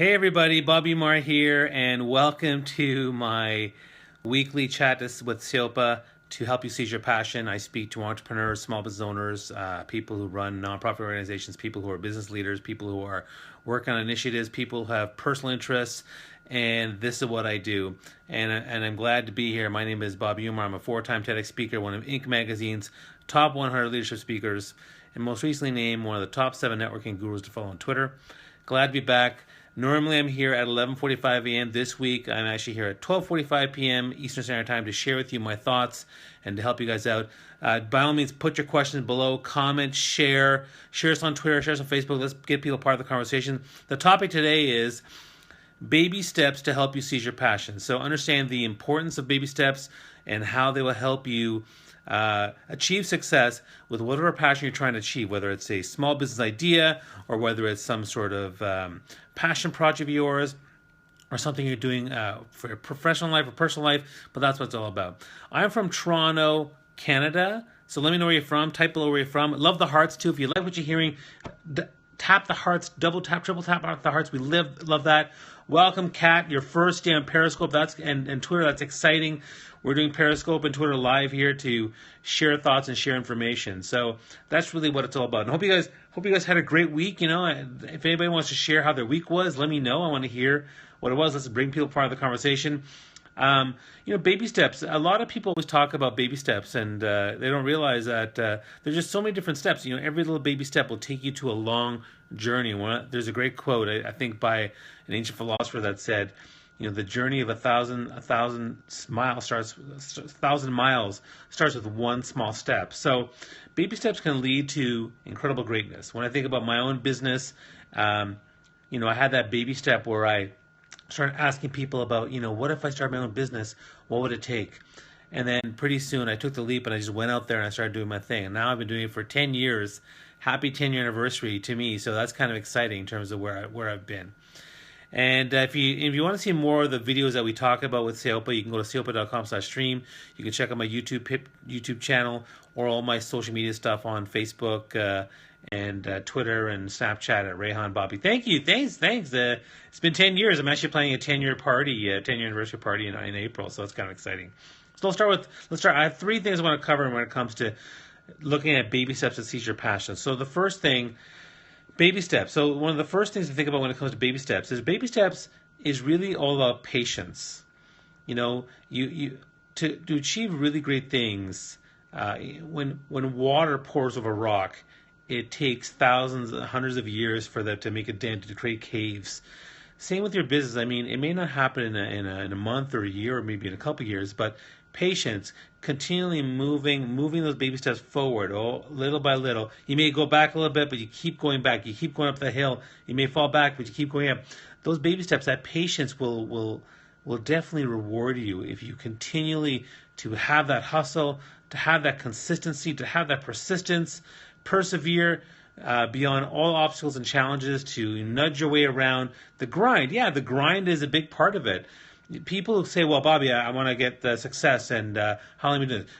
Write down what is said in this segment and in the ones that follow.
Hey everybody, Bobby Marr here, and welcome to my weekly chat with Silpa to help you seize your passion. I speak to entrepreneurs, small business owners, people who run nonprofit organizations, people who are business leaders, people who are working on initiatives, people who have personal interests, and this is what I do. And I'm glad to be here. My name is Bobby Umar. I'm a four-time TEDx speaker, one of Inc. magazine's top 100 leadership speakers, and most recently named one of the top 7 networking gurus to follow on Twitter. Glad to be back. Normally I'm here at 11:45 a.m. This week I'm actually here at 12:45 p.m. Eastern Standard Time to share with you my thoughts and to help you guys out. By all means, put your questions below, comment, share us on Twitter, share us on Facebook. Let's get people part of the conversation. The topic today is baby steps to help you seize your passion. So understand the importance of baby steps and how they will help you achieve success with whatever passion you're trying to achieve, whether it's a small business idea or whether it's some sort of passion project of yours or something you're doing for your professional life or personal life, but that's what it's all about. I'm from Toronto, Canada, so let me know where you're from. Type below where you're from. Love the hearts too. If you like what you're hearing, tap the hearts, double tap, triple tap out the hearts. We love that. Welcome, Kat, your first day on Periscope. And Twitter. That's exciting. We're doing Periscope and Twitter live here to share thoughts and share information. So that's really what it's all about. And hope you guys had a great week. You know, if anybody wants to share how their week was, let me know. I want to hear what it was. Let's bring people part of the conversation. Baby steps. A lot of people always talk about baby steps, and they don't realize that there's just so many different steps. You know, every little baby step will take you to a long journey. There's a great quote, I think, by an ancient philosopher that said, you know, the journey of a thousand miles starts with one small step. So, baby steps can lead to incredible greatness. When I think about my own business, I had that baby step where I started asking people about, what if I start my own business? What would it take? And then pretty soon I took the leap and I just went out there and I started doing my thing. And now I've been doing it for 10 years. Happy 10-year anniversary to me. So that's kind of exciting in terms of where I've been. And if you want to see more of the videos that we talk about with Silpa, you can go to silpa.com/stream. You can check out my YouTube channel or all my social media stuff on Facebook and Twitter and Snapchat at Rehan Bobby. Thanks. It's been 10 years. I'm actually planning a 10-year party, 10-year anniversary party in April, so it's kind of exciting. So let's start. I have 3 things I want to cover when it comes to looking at baby steps to seize your passion. So the first thing, baby steps. So one of the first things to think about when it comes to baby steps is really all about patience. You know, to achieve really great things, when water pours over rock, it takes thousands, hundreds of years for that to make a dent, to create caves. Same with your business. I mean, it may not happen in a month or a year or maybe in a couple of years, but patience, continually moving those baby steps forward, little by little. You may go back a little bit, but you keep going back. You keep going up the hill. You may fall back, but you keep going up. Those baby steps, that patience will definitely reward you if you continually to have that hustle, to have that consistency, to have that persistence, persevere beyond all obstacles and challenges, to nudge your way around. The grind, the grind is a big part of it. People who say, well, Bobby, I want to get the success, and how long have you been doing this?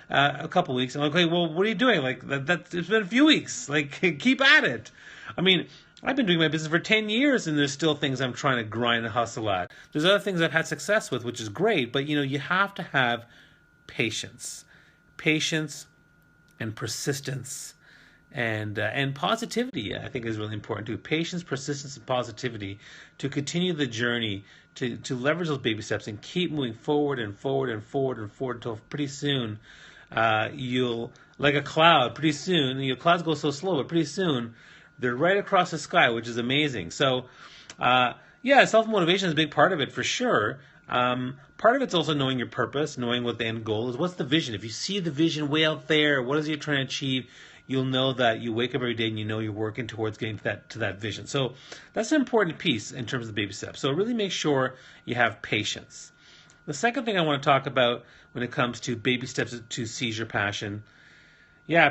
A couple of weeks. I'm like, okay, well, what are you doing? Like, it's been a few weeks. Like, keep at it. I mean, I've been doing my business for 10 years, and there's still things I'm trying to grind and hustle at. There's other things I've had success with, which is great, but, you have to have patience. Patience and persistence. And positivity, I think, is really important too. Patience, persistence, and positivity to continue the journey, to leverage those baby steps and keep moving forward and forward and forward and forward until pretty soon you'll, like a cloud, pretty soon, clouds go so slow, but pretty soon they're right across the sky, which is amazing. So, self-motivation is a big part of it for sure. Part of it's also knowing your purpose, knowing what the end goal is. What's the vision? If you see the vision way out there, what is it you're trying to achieve? You'll know that you wake up every day and you know you're working towards getting to that vision. So that's an important piece in terms of the baby steps. So really make sure you have patience. The second thing I want to talk about when it comes to baby steps to seize your passion,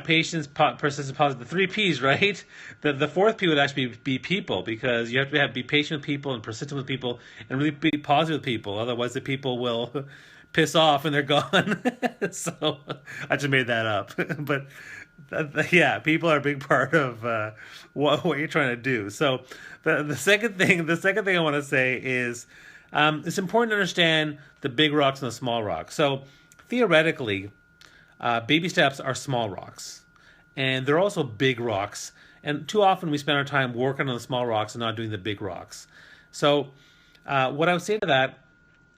patience, persistence, positive, the 3 P's, right? The 4th P would actually be people, because you have to be patient with people and persistent with people and really be positive with people. Otherwise, the people will piss off and they're gone. So I just made that up. But Yeah, people are a big part of what you're trying to do. So the second thing I want to say is it's important to understand the big rocks and the small rocks. So theoretically, baby steps are small rocks, and they're also big rocks. And too often we spend our time working on the small rocks and not doing the big rocks. So what I would say to that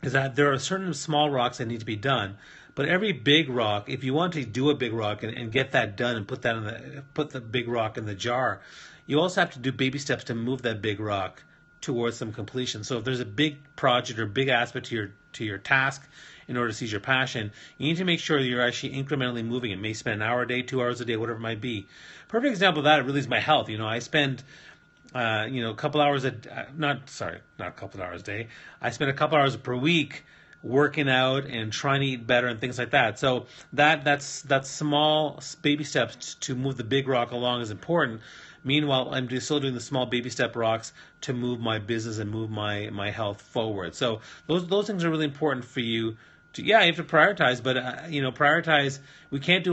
is that there are certain small rocks that need to be done, but every big rock, if you want to do a big rock and get that done and put the big rock in the jar, you also have to do baby steps to move that big rock towards some completion. So if there's a big project or big aspect to your task in order to seize your passion, you need to make sure that you're actually incrementally moving it. May spend an hour a day, 2 hours a day, whatever it might be. Perfect example of that really is my health. I spend a couple hours not a couple hours a day. I spend a couple hours per week working out and trying to eat better and things like that. So that's small baby steps to move the big rock along is important. Meanwhile, I'm still doing the small baby step rocks to move my business and move my health forward. So those things are really important for you. You have to prioritize, but prioritize. We can't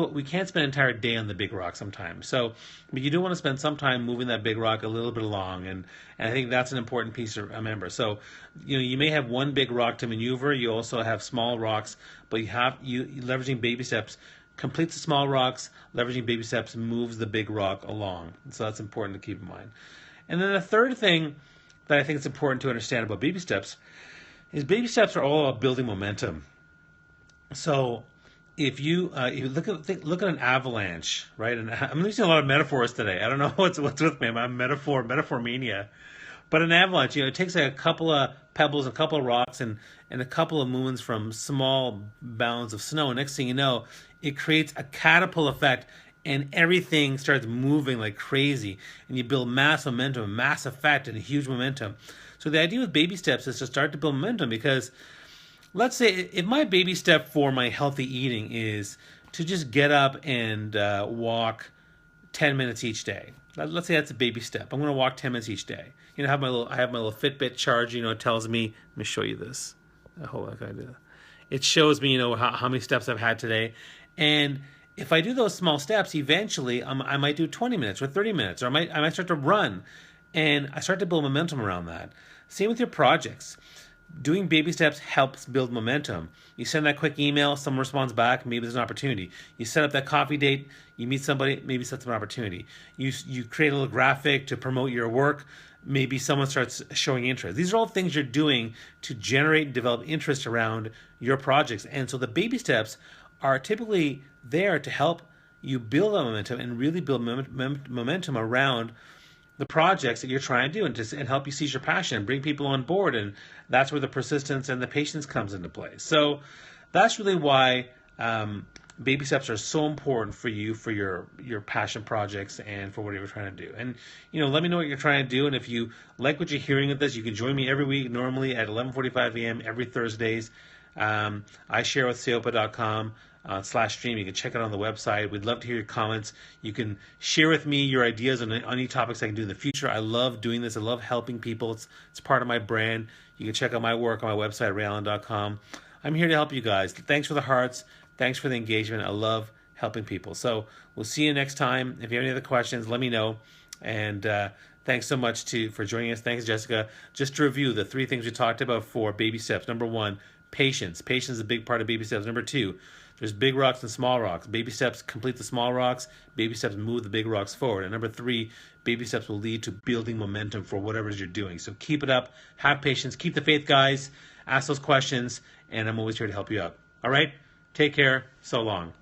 spend an entire day on the big rock sometimes. So, but you do want to spend some time moving that big rock a little bit along, and I think that's an important piece to remember. So, you may have one big rock to maneuver. You also have small rocks, but you leveraging baby steps completes the small rocks. Leveraging baby steps moves the big rock along. So that's important to keep in mind. And then the third thing that I think it's important to understand about baby steps is baby steps are all about building momentum. So if you look at an avalanche, right? And I'm using a lot of metaphors today. I don't know what's with me. I'm metaphor mania. But an avalanche, it takes a couple of pebbles, a couple of rocks, and a couple of movements from small bounds of snow. And next thing you know, it creates a catapult effect, and everything starts moving like crazy. And you build mass momentum, mass effect, and a huge momentum. So the idea with baby steps is to start to build momentum, because let's say if my baby step for my healthy eating is to just get up and walk 10 minutes each day. Let's say that's a baby step. I'm going to walk 10 minutes each day. I have my little Fitbit charge. It tells me. Let me show you this. Hold on, can I do that? It shows me, how many steps I've had today, and if I do those small steps, eventually I might do 20 minutes or 30 minutes, or I might start to run, and I start to build momentum around that. Same with your projects. Doing baby steps helps build momentum. You send that quick email, someone responds back, maybe there's an opportunity. You set up that coffee date, you meet somebody, maybe that's an opportunity. You create a little graphic to promote your work, maybe someone starts showing interest. These are all things you're doing to generate and develop interest around your projects. And so the baby steps are typically there to help you build that momentum and really build momentum around the projects that you're trying to do, and help you seize your passion and bring people on board. And that's where the persistence and the patience comes into play. So that's really why baby steps are so important for you, for your passion projects and for whatever you're trying to do. And let me know what you're trying to do. And if you like what you're hearing of this, you can join me every week, normally at 11:45 a.m. every Thursdays. I share with seopa.com /stream. You can check it on the website. We'd love to hear your comments. You can share with me your ideas on any topics I can do in the future. I love doing this. I love helping people. It's part of my brand. You can check out my work on my website, rayallen.com. I'm here to help you guys. Thanks for the hearts. Thanks for the engagement. I love helping people. So we'll see you next time. If you have any other questions, let me know. And thanks so much for joining us. Thanks, Jessica. Just to review the 3 things we talked about for baby steps. Number 1, patience. Patience is a big part of baby steps. Number 2, there's big rocks and small rocks. Baby steps complete the small rocks. Baby steps move the big rocks forward. And number 3, baby steps will lead to building momentum for whatever it is you're doing. So keep it up. Have patience. Keep the faith, guys. Ask those questions. And I'm always here to help you out. All right? Take care. So long.